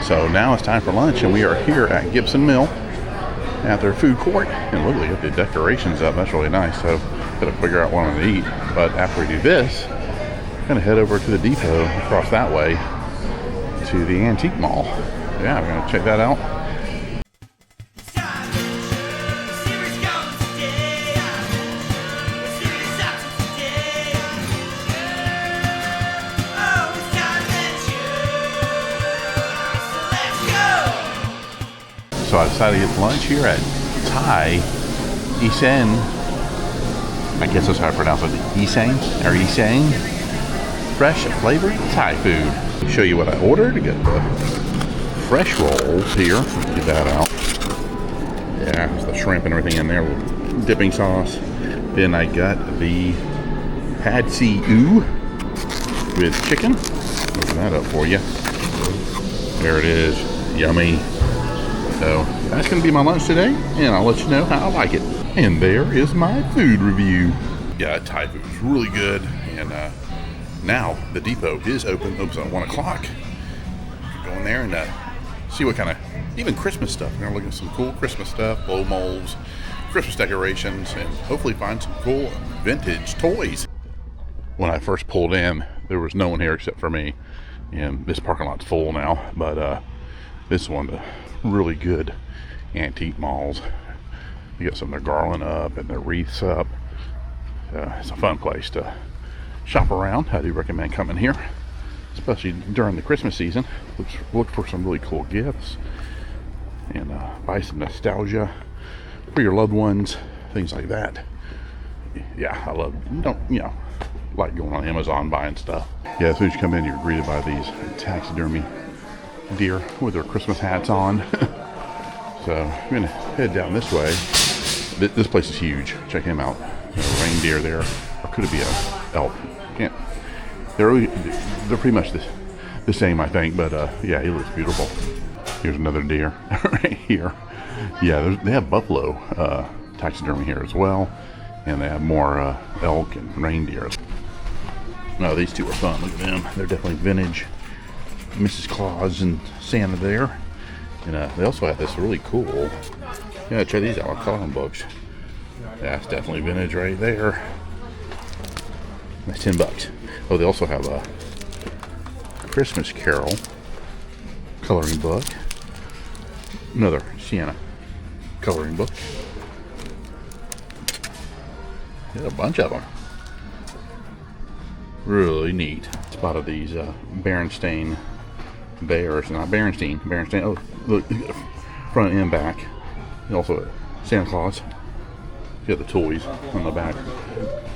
So now it's time for lunch, and we are here at Gibson Mill at their food court. And look, they got the decorations up. That's really nice. So gotta figure out what I'm gonna eat. But after we do this, I'm gonna head over to the depot across that way to the antique mall. Yeah, we're gonna check that out. So I decided to get lunch here at Thai Isen. I guess that's how I pronounce it. Isen or Isen. Fresh flavored Thai food. Show you what I ordered. Get the fresh rolls here. Get that out. Yeah, there's the shrimp and everything in there with dipping sauce. Then I got the pad see ew with chicken. Open that up for you. There it is. Yummy. So that's going to be my lunch today, and I'll let you know how I like it. And there is my food review. Yeah, Thai food is really good, and now the depot is open. Opens at 1 o'clock. Go in there and see what kind of, even Christmas stuff. We're going to look at some cool Christmas stuff, blow molds, Christmas decorations, and hopefully find some cool vintage toys. When I first pulled in, there was no one here except for me, and this parking lot's full now, but this is one of the really good antique malls. You got some of their garland up and their wreaths up. It's a fun place to shop around. I do recommend coming here, especially during the Christmas season. Look for some really cool gifts and buy some nostalgia for your loved ones, things like that. Yeah, I love, like going on Amazon buying stuff. Yeah, as soon as you come in, you're greeted by these taxidermy deer with their Christmas hats on. So I'm gonna head down this way. This place is huge. Check him out. There's a reindeer there, or could it be a elk? Can't. They're pretty much the same, I think. But yeah, he looks beautiful. Here's another deer right here. Yeah, they have buffalo taxidermy here as well, and they have more elk and reindeer. No, these two are fun. Look at them. They're definitely vintage. Mrs. Claus and Santa there, and they also have this really cool. Yeah, check these out. Coloring books. That's definitely vintage right there. That's $10. Oh, they also have a Christmas Carol coloring book. Another Sienna coloring book. Yeah, a bunch of them. Really neat. Spotted these Berenstain bears, not Berenstain. Oh, look, front and back. Also, Santa Claus. You got the toys on the back,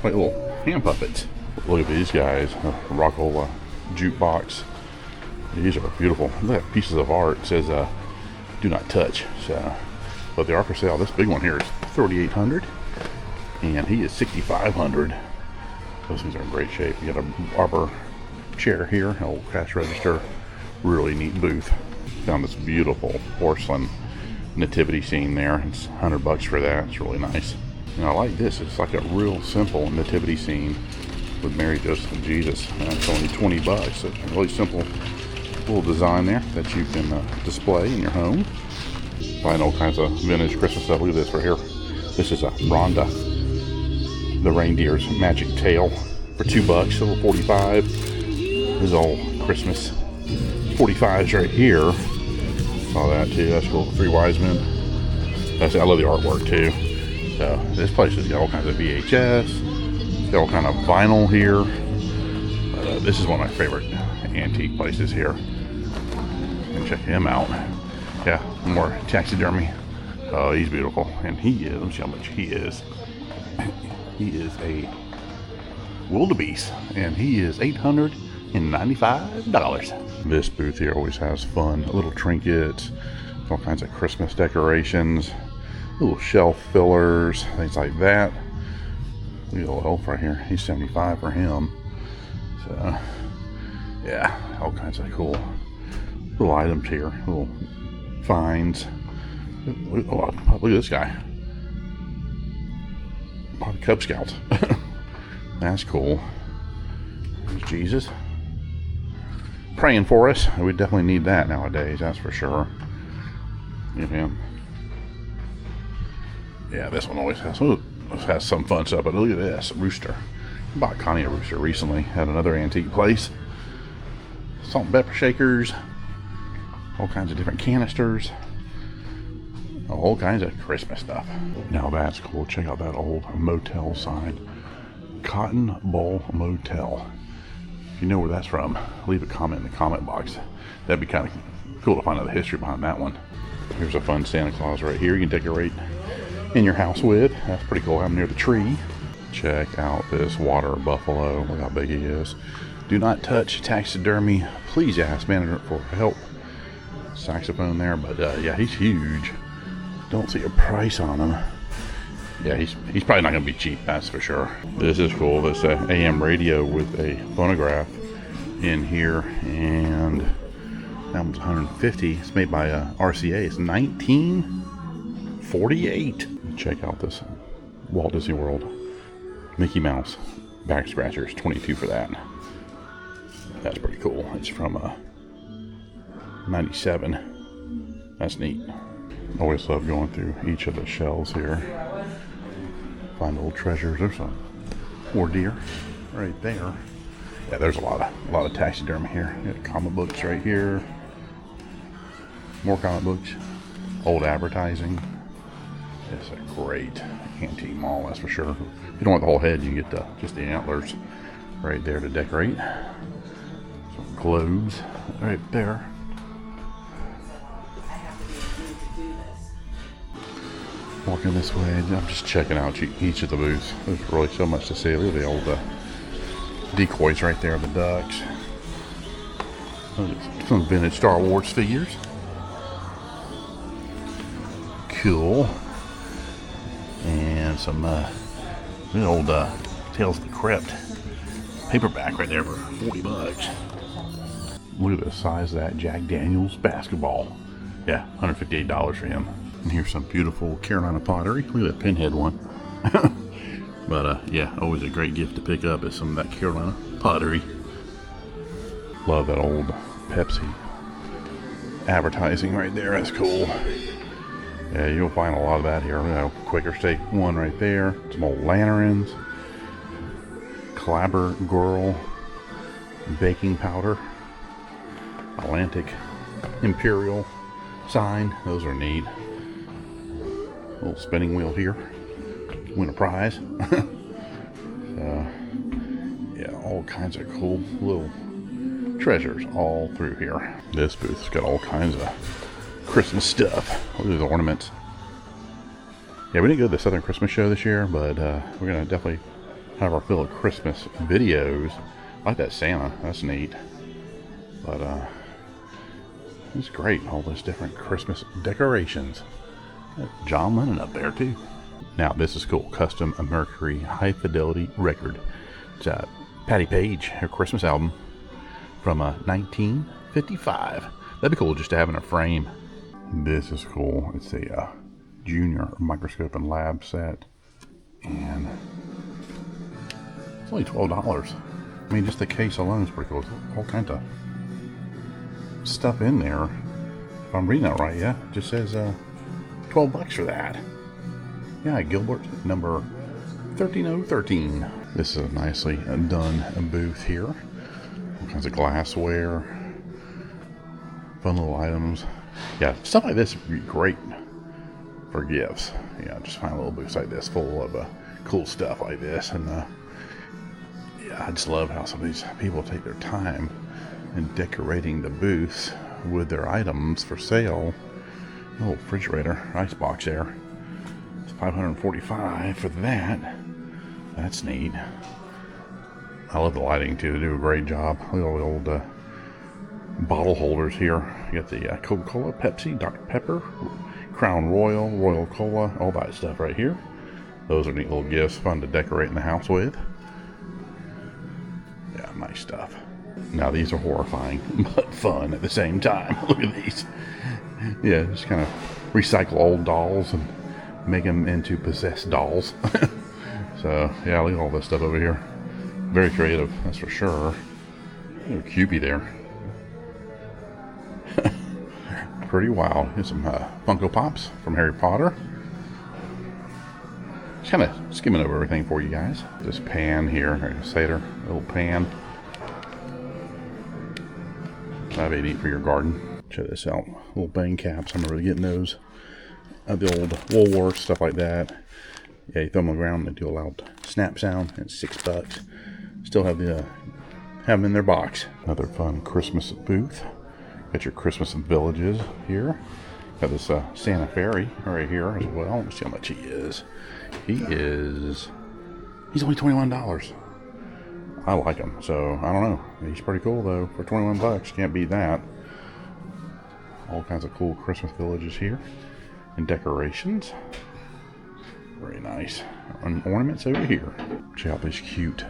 like little hand puppets. Look at these guys, Rockola jukebox. These are beautiful. Look at pieces of art. It says, "Do not touch." So, but they are for sale. This big one here is $3,800, and he is $6,500. Those things are in great shape. You got a arbor chair here, an old cash register. Really neat booth. Found this beautiful porcelain nativity scene there. It's $100 for that. It's really nice. And I like this. It's like a real simple nativity scene with Mary, Joseph, and Jesus. And it's only $20. So it's a really simple little design there that you can display in your home. Find all kinds of vintage Christmas stuff. Look at this right here. This is a Rhonda, the reindeer's magic tail, for $2. A little 45. This is all Christmas 45s right here. Saw that too. That's cool. 3 wise men. I love the artwork too. So this place has got all kinds of VHS. It's got all kind of vinyl here. This is one of my favorite antique places here. And check him out. Yeah, more taxidermy. Oh, he's beautiful. And he is. Let me see how much he is. He is a wildebeest, and he is $895. This booth here always has fun little trinkets, all kinds of Christmas decorations, little shelf fillers, things like that. Look at the little elf right here. He's $75 for him. So yeah, all kinds of cool little items here, little finds. Oh, look at this guy. Cub Scouts. That's cool. There's Jesus. praying for us. We definitely need that nowadays, that's for sure. Yeah, this one always has some fun stuff, but look at this rooster. I bought Connie a rooster recently at another antique place. Salt and pepper shakers, all kinds of different canisters, all kinds of Christmas stuff. Now that's cool. Check out that old motel sign, Cotton Bowl Motel. If you know where that's from, leave a comment in the comment box. That'd be kind of cool to find out the history behind that one. Here's a fun Santa Claus right here you can decorate in your house with. That's pretty cool. I'm near the tree. Check out this water buffalo. Look how big he is. Do not touch taxidermy. Please ask management for help. Saxophone there, but yeah, he's huge. Don't see a price on him. Yeah, he's probably not going to be cheap, that's for sure. This is cool. This AM radio with a phonograph in here, and that one's 150. It's made by RCA. It's 1948. Check out this Walt Disney World Mickey Mouse back scratchers. 22 for that. That's pretty cool. It's from 97. That's neat. Always love going through each of the shelves here. Find old treasures. There's some more deer right there. Yeah, there's a lot of taxidermy here. Got comic books right here. More comic books. Old advertising. It's a great antique mall, that's for sure. If you don't want the whole head, you can get just the antlers right there to decorate. Some globes right there. Walking this way, I'm just checking out each of the booths. There's really so much to see. Look at the old decoys right there, the ducks. Some vintage Star Wars figures. Cool. And some old Tales of the Crypt paperback right there for $40. Look at the size of that Jack Daniels basketball. Yeah, $158 for him. And here's some beautiful Carolina pottery. Look at that pinhead one. But yeah, always a great gift to pick up is some of that Carolina pottery. Love that old Pepsi advertising right there. That's cool. Yeah, you'll find a lot of that here. You know, Quaker Steak one right there. Some old lanterns. Clabber Girl baking powder. Atlantic Imperial sign. Those are neat. Little spinning wheel here. Win a prize. Yeah, all kinds of cool little treasures all through here. This booth's got all kinds of Christmas stuff. Look at the ornaments. Yeah, we didn't go to the Southern Christmas show this year, but we're gonna definitely have our fill of Christmas videos. I like that Santa. That's neat. But it's great. All those different Christmas decorations. John Lennon up there too. Now this is cool. Custom Mercury High Fidelity Record. It's Patti Page, her Christmas album from 1955. That'd be cool just to have in a frame. This is cool. It's a junior microscope and lab set, and it's only $12. I mean, just the case alone is pretty cool. There's all kinds of stuff in there. If I'm reading that right, yeah, it just says $12 for that. Yeah, Gilbert number 13013. This is a nicely done booth here. All kinds of glassware, fun little items. Yeah, stuff like this would be great for gifts. Yeah, just find little booths like this full of cool stuff like this. And yeah, I just love how some of these people take their time in decorating the booths with their items for sale. Little refrigerator, ice box there. It's $545 for that. That's neat. I love the lighting too. They do a great job. Look at all the old bottle holders here. You got the Coca-Cola, Pepsi, Dr. Pepper, Crown Royal, Royal Cola, all that stuff right here. Those are neat little gifts, fun to decorate in the house with. Yeah, nice stuff. Now these are horrifying, but fun at the same time. Look at these. Yeah, just kind of recycle old dolls and make them into possessed dolls. So yeah, look at all this stuff over here. Very creative, that's for sure. Little Cupid there. Pretty wild. Here's some Funko Pops from Harry Potter. Just kind of skimming over everything for you guys. This pan here, Seder, little pan. $5.88 for your garden. Check this out. Little bang caps. I'm really getting those. The old Woolworths, stuff like that. Yeah, you throw them on the ground, they do a loud snap sound. And it's $6. Still have them in their box. Another fun Christmas booth. Got your Christmas villages here. Got this Santa Fairy right here as well. Let's see how much he is. He's only $21. I like him, so I don't know. He's pretty cool though. For 21 bucks, can't beat that. All kinds of cool Christmas villages here and decorations. Very nice. And ornaments over here. Check out these cute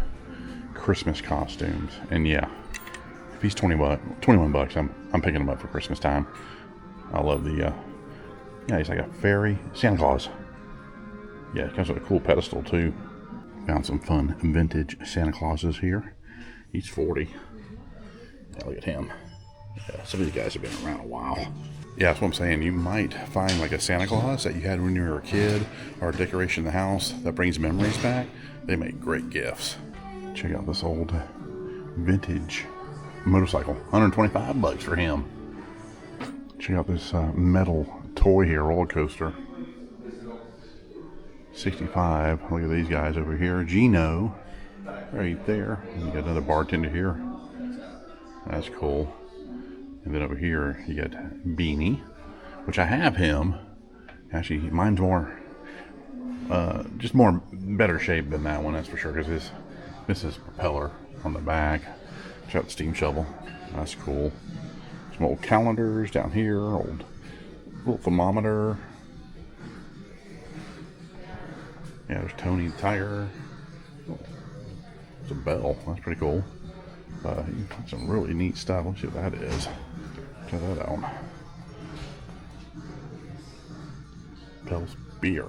Christmas costumes. And yeah, if he's 21 bucks, I'm picking him up for Christmas time. I love the yeah, he's like a fairy Santa Claus. Yeah, it comes with a cool pedestal too. Found some fun vintage Santa Clauses here. He's 40. Yeah, look at him. Yeah, some of these guys have been around a while. Yeah, that's what I'm saying. You might find like a Santa Claus that you had when you were a kid, or a decoration in the house that brings memories back. They make great gifts. Check out this old vintage motorcycle. 125 bucks for him. Check out this metal toy here, roller coaster. 65. Look at these guys over here. Gino, right there. And you got another bartender here. That's cool. And then over here you got Beanie, which I have him. Actually, mine's more, just more better shape than that one. That's for sure. Because this is propeller on the back. Check out the steam shovel. That's cool. Some old calendars down here. Old little thermometer. Yeah, there's Tony the Tiger. Oh, it's a bell. That's pretty cool. You find some really neat stuff. Let's see what that is. Check that out. Bell's beer.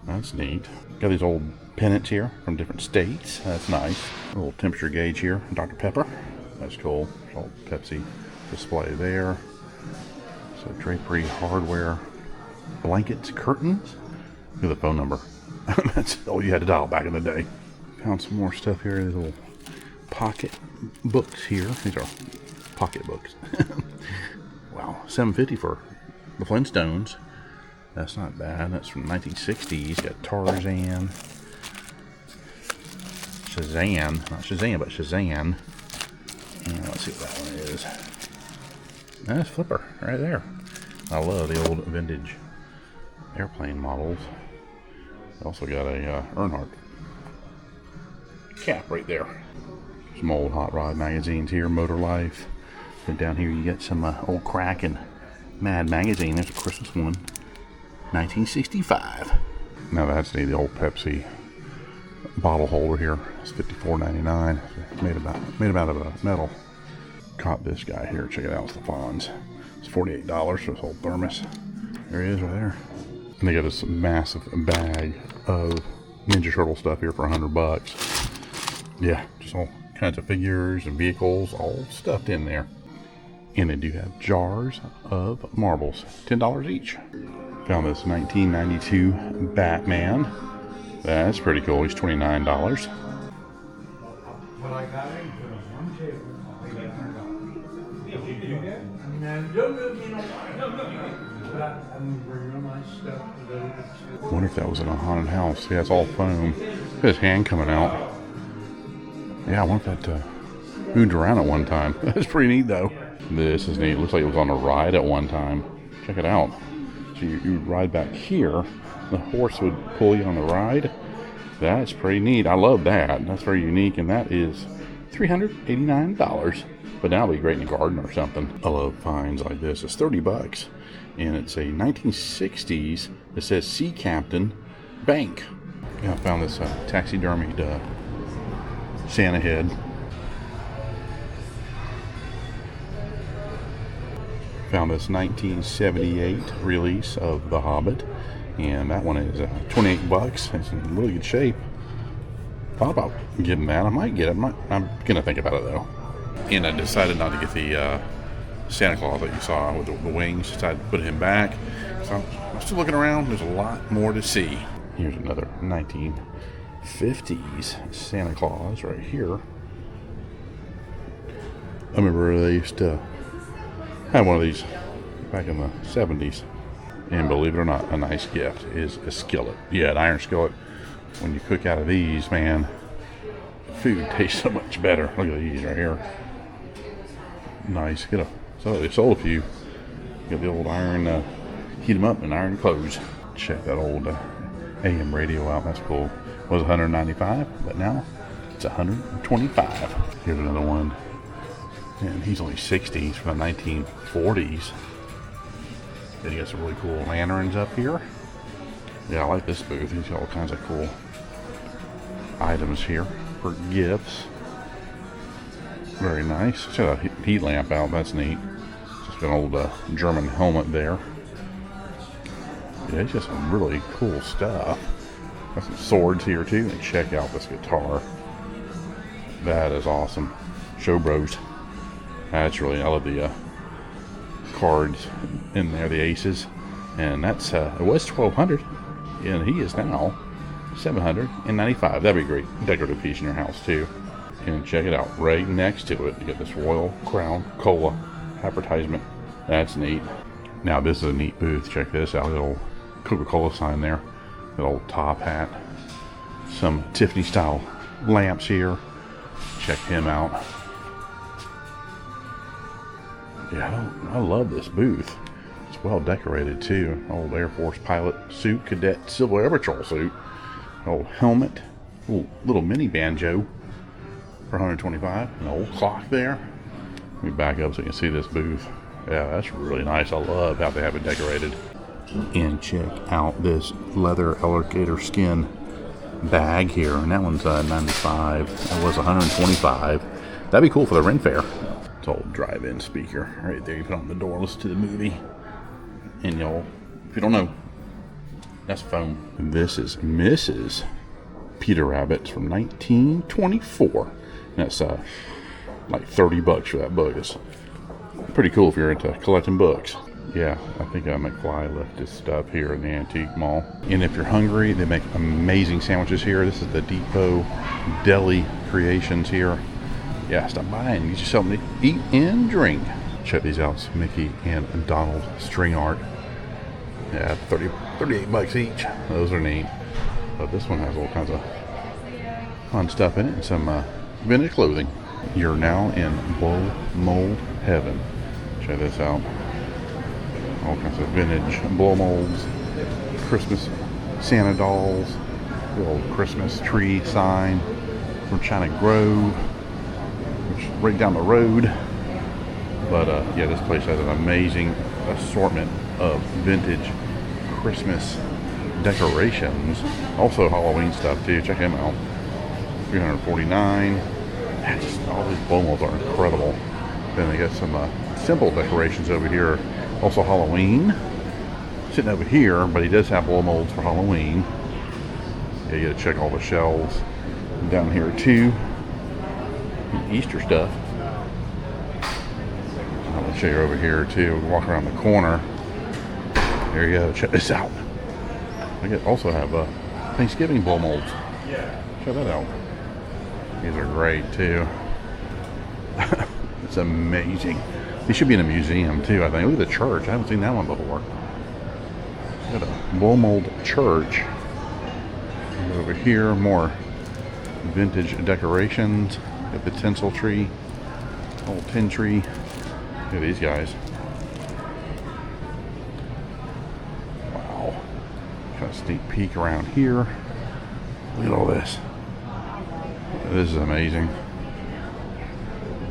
That's neat. Got these old pennants here from different states. That's nice. A little temperature gauge here. Dr. Pepper. That's cool. Old Pepsi display there. So drapery, hardware, blankets, curtains. Look at the phone number. That's all you had to dial back in the day. Found some more stuff here. These little pocket books here. These are pocket books. Wow, $7.50 for the Flintstones. That's not bad. That's from the 1960s. Got Tarzan, Shazam, not Shazam, but Shazam. And let's see what that one is. That's Flipper right there. I love the old vintage airplane models. Also got a Earnhardt cap right there. Some old hot rod magazines here, Motor Life. And down here you get some old Crack and Mad magazine. There's a Christmas one, 1965. Now that's the old Pepsi bottle holder here. It's $54.99. Made out of metal. Caught this guy here. Check it out. It's the Fonz. It's $48 for this old thermos. There he is right there. And they got this massive bag of Ninja Turtle stuff here for $100. Yeah, just all kinds of figures and vehicles, all stuffed in there. And they do have jars of marbles, $10 each. Found this 1992 Batman. That's pretty cool. He's $29. I wonder if that was in a haunted house. Yeah, it's all foam. Look at his hand coming out. Yeah, I wonder if that moved around at one time. That's pretty neat though. This is neat. It looks like it was on a ride at one time. Check it out. So you would ride back here. The horse would pull you on the ride. That's pretty neat. I love that. That's very unique, and that is $389. But now it'll be great in a garden or something. I love finds like this. It's $30, and it's a 1960s. It says Sea Captain Bank. Yeah, I found this taxidermied Santa head. Found this 1978 release of The Hobbit, and that one is $28. It's in really good shape. Thought about getting that. I might get it. I'm gonna think about it though. And I decided not to get the Santa Claus that you saw with the wings. Decided to put him back. So I'm still looking around. There's a lot more to see. Here's another 1950s Santa Claus right here. I remember they used to have one of these back in the 70s. And believe it or not, a nice gift is a skillet. Yeah, an iron skillet. When you cook out of these, man, food tastes so much better. Look at these right here. Nice. So they sold a few. Get the old iron, heat them up in iron clothes. Check that old AM radio out. That's cool. It was $195, but now it's $125. Here's another one. And he's only 60. He's from the 1940s. Then you got some really cool lanterns up here. Yeah, I like this booth. He's got all kinds of cool items here for gifts. Very nice. It's got a heat lamp out. That's neat. Just got an old German helmet there. Yeah, it's just some really cool stuff. Got some swords here too. And check out this guitar. That is awesome. Show Bros. That's really, I love the cards in there, the aces. And that's, it was $1,200. And he is now $795. That'd be a great decorative piece in your house too. And check it out, right next to it, you get this Royal Crown Cola advertisement. That's neat. Now this is a neat booth. Check this out, little Coca-Cola sign there, that old top hat, some Tiffany style lamps here. Check him out. Yeah, I love this booth. It's well decorated too. Old Air Force pilot suit, cadet Civil Air Patrol suit, old helmet, little mini banjo for $125. An old clock there. Let me back up so you can see this booth. Yeah, that's really nice. I love how they have it decorated. And check out this leather alligator skin bag here, and that one's $95. That was $125. That'd be cool for the Ren Fair. It's old drive-in speaker right there. You put on the door, listen to the movie, and y'all, if you don't know, that's foam. This is Mrs. Peter Rabbit from 1924. That's like $30 for that book. It's pretty cool if you're into collecting books. Yeah, I think McFly left his stuff here in the antique mall. And if you're hungry, they make amazing sandwiches here. This is the Depot Deli Creations here. Yeah, stop by and get you something to eat and drink. Check these out. It's Mickey and Donald string art. Yeah, $38 each. Those are neat. But this one has all kinds of fun stuff in it and some vintage clothing. You're now in blow mold heaven. Check this out. All kinds of vintage blow molds, Christmas Santa dolls, the old Christmas tree sign from China Grove, which is right down the road. But yeah, this place has an amazing assortment of vintage Christmas decorations. Also Halloween stuff too. Check them out. $349. All these blow molds are incredible. Then they got some simple decorations over here. Also Halloween. Sitting over here, but he does have blow molds for Halloween. Yeah, you gotta check all the shelves. Down here too. Easter stuff. I'm gonna show you over here too. Walk around the corner. There you go. Check this out. I also have Thanksgiving blow molds. Check that out. These are great too. It's amazing. These should be in a museum too, I think. Look at the church. I haven't seen that one before. Got a blow mold church. And over here, more vintage decorations. Got the tinsel tree, old tin tree. Look at these guys. Wow. Got a sneak peek around here. Look at all this. This is amazing.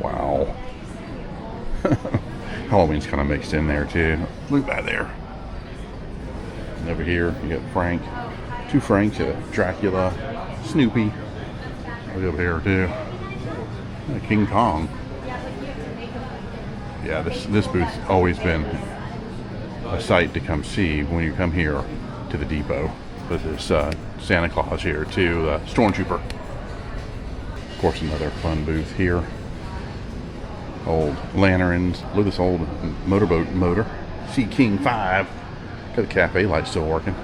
Wow. Halloween's kind of mixed in there too. Look back there. And over here you got Frank. Two Franks, Dracula, Snoopy. Look over here too. King Kong. Yeah, this booth's always been a sight to come see when you come here to the depot. But there's Santa Claus here too, Stormtrooper. Of course, another fun booth here. Old lanterns. Look at this old motorboat motor. Sea King 5. Got the cafe light still working.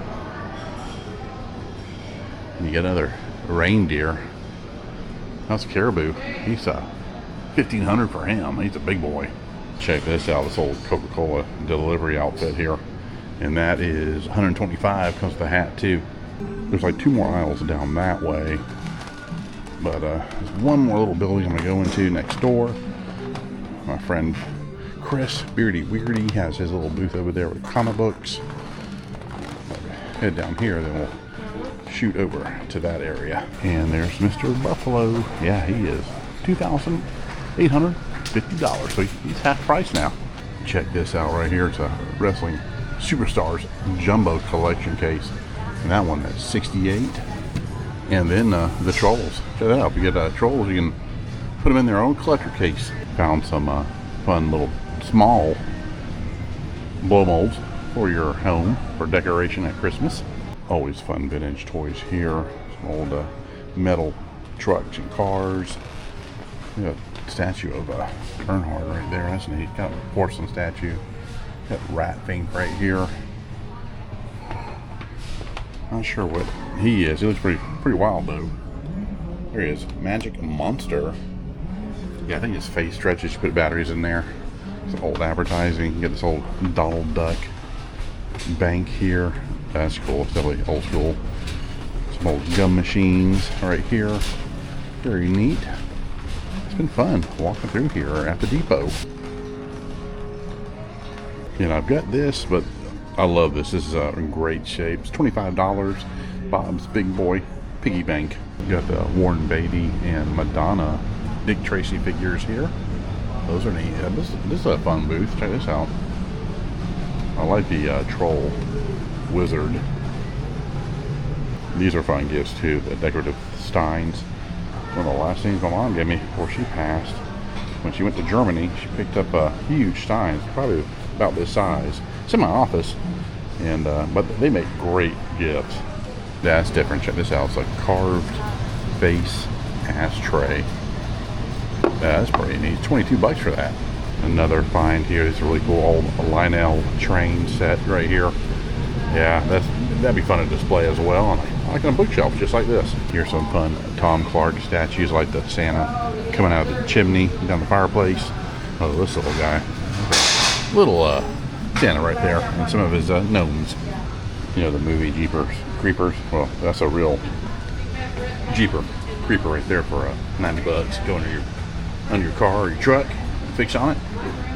And you got another reindeer. That's Caribou. He's $1,500 for him. He's a big boy. Check this out. This old Coca-Cola delivery outfit here. And that is $125. Comes with the hat too. There's like 2 more aisles down that way. But there's one more little building I'm going to go into next door. My friend Chris, Beardy Weirdy, has his little booth over there with comic books. Head down here, then we'll shoot over to that area. And there's Mr. Buffalo. Yeah, he is $2,850. So he's half price now. Check this out right here. It's a Wrestling Superstars Jumbo Collection case. And that one is $68. And then the Trolls. Check that out. If you get Trolls, you can put them in their own collector case. Found some fun little small blow molds for your home for decoration at Christmas. Always fun vintage toys here. Some old metal trucks and cars. We got a statue of Earnhardt right there. That's neat. Got a porcelain statue. Got Rat Fink right here. Not sure what he is. He looks pretty wild though. There he is. Magic Monster. Yeah, I think his face stretches. You put batteries in there. Some old advertising. You get this old Donald Duck bank here. That's cool. It's definitely old school. Some old gum machines right here. Very neat. It's been fun walking through here at the depot. And I've got this, but I love this. This is in great shape. It's $25. Bob's Big Boy Piggy Bank. Got the Warren Beatty and Madonna Dick Tracy figures here. Those are neat. This is a fun booth. Check this out. I like the Troll Wizard. These are fun gifts too. The decorative steins. One of the last things my mom gave me before she passed. When she went to Germany, she picked up huge steins, probably about this size. It's in my office, and but they make great gifts. That's different. Check this out. It's a carved face ashtray. That's pretty neat. $22 for that. Another find here. This really cool old Lionel train set right here. Yeah, that'd be fun to display as well. And I like on a bookshelf just like this. Here's some fun Tom Clark statues, like the Santa coming out of the chimney down the fireplace. Oh, this little guy. Little Santa right there, and some of his gnomes. You know, the movie Jeepers Creepers. Well, that's a real Jeeper Creeper right there for $90. Go under your car or your truck, fix on it.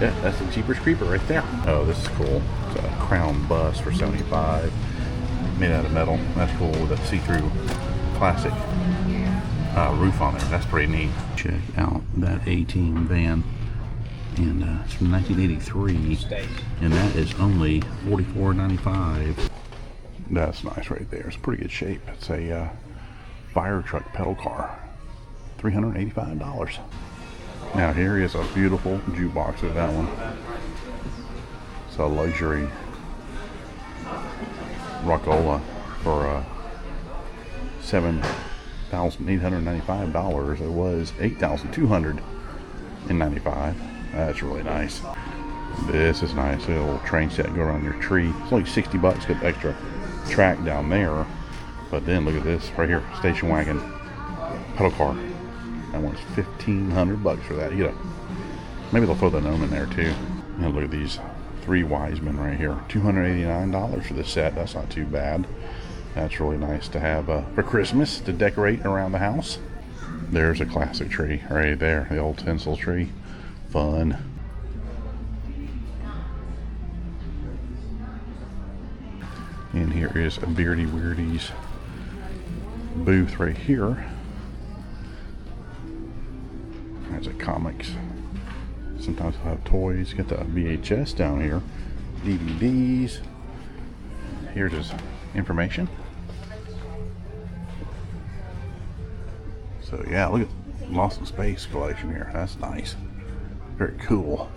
Yeah, that's the Jeepers Creeper right there. Oh, this is cool. It's a crown bust for $75. Made out of metal. That's cool with a see-through plastic roof on there. That's pretty neat. Check out that A-Team van. And it's from 1983, and that is only $44.95. That's nice right there. It's pretty good shape. It's a fire truck pedal car, $385. Now here is a beautiful jukebox with that one. It's a luxury Rockola for $7,895. It was $8,295. That's really nice. This is nice. A little train set go around your tree. It's only $60. Get the extra track down there. But then look at this right here. Station wagon pedal car. That one's $1,500 for that. You know, maybe they'll throw the gnome in there too. And look at these 3 wise men right here. $289 for this set. That's not too bad. That's really nice to have for Christmas to decorate around the house. There's a classic tree right there. The old tinsel tree. Fun. And here is a Beardy Weirdy's booth right here. There's a comics. Sometimes we'll have toys. Got the VHS down here. DVDs. Here's his information. So yeah, look at Lost in Space collection here. That's nice. Very cool.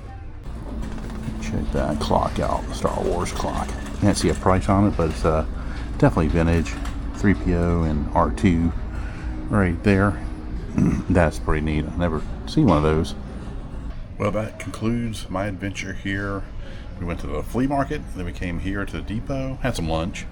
Check that clock out, the Star Wars clock. Can't see a price on it, but it's definitely vintage. 3PO and R2 right there. That's pretty neat. I've never seen one of those. Well, that concludes my adventure here. We went to the flea market, then we came here to the depot, had some lunch,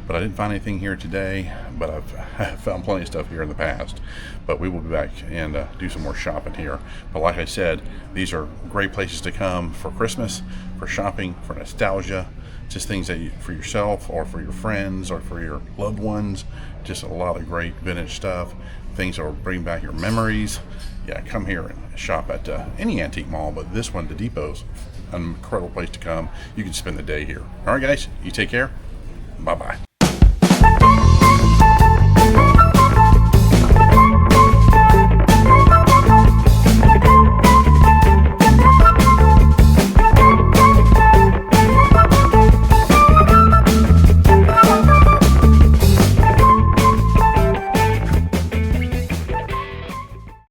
but I didn't find anything here today, but I've found plenty of stuff here in the past. But we will be back and do some more shopping here. But like I said, these are great places to come for Christmas, for shopping, for nostalgia, just things that for yourself or for your friends or for your loved ones. Just a lot of great vintage stuff, things that will bring back your memories. Yeah, come here and shop at any antique mall, but this one, the Depot's an incredible place to come. You can spend the day here. All right, guys, you take care. Bye-bye.